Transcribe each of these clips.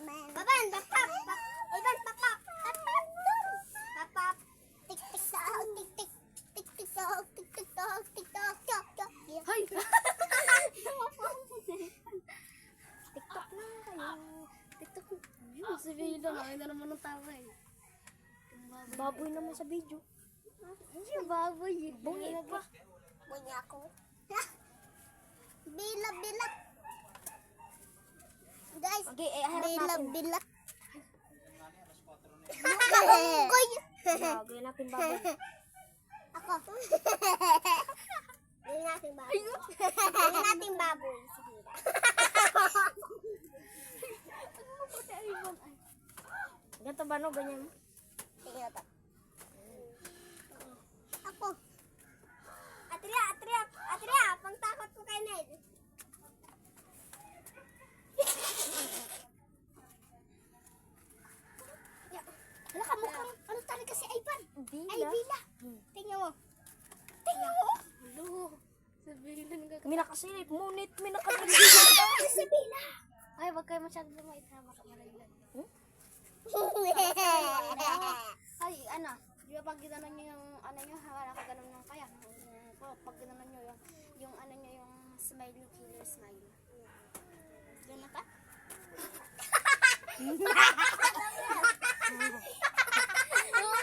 Baban, papap. Iban, papap. Papap. Papap. Tik-tik dog, tik-tik. Tik-tik dog, tik-tik dog, tik-tok, tok, tok. Hay! TikTok na kayo. TikTok. Yun, si Vila. Nakay na naman ng tawa eh. Baboy naman sa video. Hindi yung baboy eh. Bungi pa. Bungi ako. Bilak. Guys, Okay, harap natin. bilak. Gawin natin baboy. Ako. Gawin natin baboy. Gawin natin baboy. Sige. Ganito ba no? Ganyan mo? Tingnan ito. Ako. Atria, pangtakot ko kay Ned. Wala ka mukhang, ano talaga si Ivan? Vila. Ay, Vila. Tingnan mo. Tingnan mo. Hello. Si Vila nagkakaroon. May nakasilip. Ngunit may nakasilip. Si Vila. Ay, wag kayo masyadong lumait na baka marilan. Ay, ano? Di ba pag ginanon nyo yung ano nyo, wala ka ganun ng kaya. Pag ginanon nyo yung ano nyo, yung smile nyo, killer smile. Gano'n ka?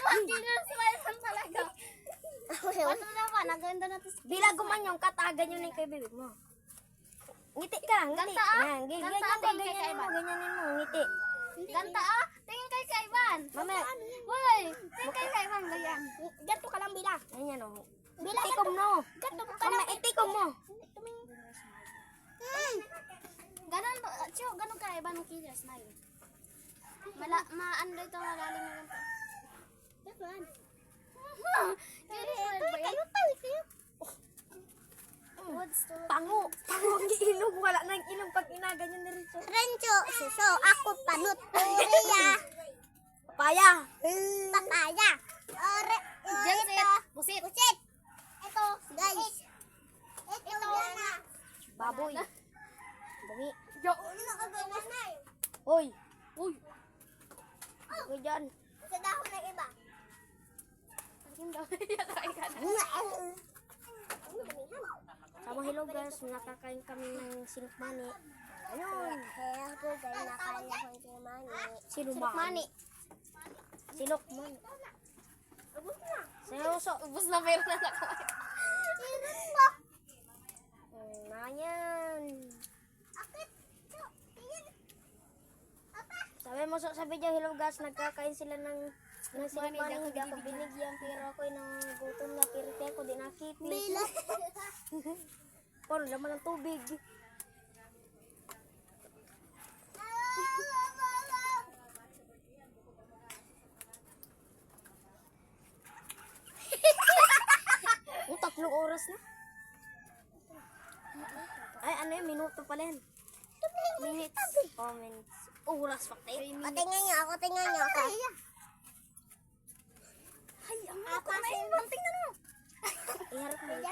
Killer smile lang talaga. Ano naman, naganda natin. Bila gumanyong katagan yun kay bibig mo. Ngiti ka, ngiti. Ganta, ah. Yan, Ganta, ganyan mo, tingin kay ganyan mo, Ivan. ganyanin mo, ngiti. Ganta ah! Tingin kay Kaiban! Mamaya, Hoy! Tingin kay Kaiban, ganyan. ganto ka lang bila. Ganyan o. Bila, Itikom no! ganto ka lang, itikom mo. Ganon ba? Chiyo, ganon ka Iban ng killer smile. Maano ito, malalim na ganito. Killer smile ba yan? Kayo. Woods to. Pango ang ilog, wala nang ilog pag inaganyan ni Renzo. Renzo, suso, ako panut. Uriya. Papaya. Papaya. Jansit! Busit! Pusit. Ito, guys. Ito na. Baboy. Bungi. Yo! Ano nakagawa na eh? Hoy! Uy! Uy dyan! Sa dahon ng iba. Ang dami yatay ka na. Sama hello guys, nakakain kami ng sinukmani. Ayun. Hello po guys, nakain na ng sinukmani. Sinukmani. Sinukmani. Seryoso, ubus na meron na nakain. Sinukma. Nayan. Sabi mo sa video, hello guys, nagkakain sila ng sinukmani. Hindi ako binigyan, pero ako'y gutom na. Pero ako di nakipis. Bila. Puro laman ng tubig. Tatlong oras na. Ay, ano yung minuto pala yan? Minutes. Oh, minutes. Oras pa tayo. Tingnan nyo ako. Ay, ang mga ko na yun. Tingnan mo. Iharap mo ito.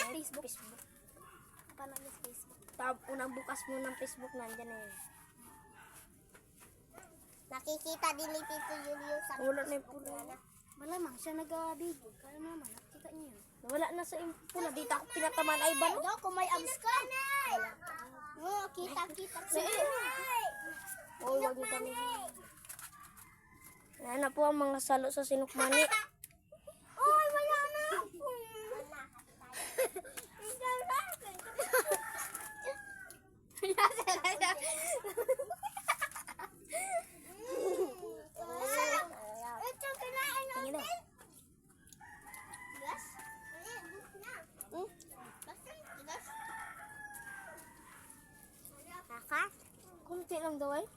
Facebook. Paano yung Facebook? Unang bukas mo ng Facebook, nandyan eh. Nakikita din ni Tito Julio sa Wala na yung pula. Malamang siya nag-video. Kaya naman, nakita niyo yun. Wala na sa pula. Dito ako pinataman ay ba? Daw, kung may abs ka. Kita. Oh, wag niyo kami. Yan na po ang mga salo sa sinukmani. Oy, wala na. Tingin daw. Naka? Kunti lang daw eh.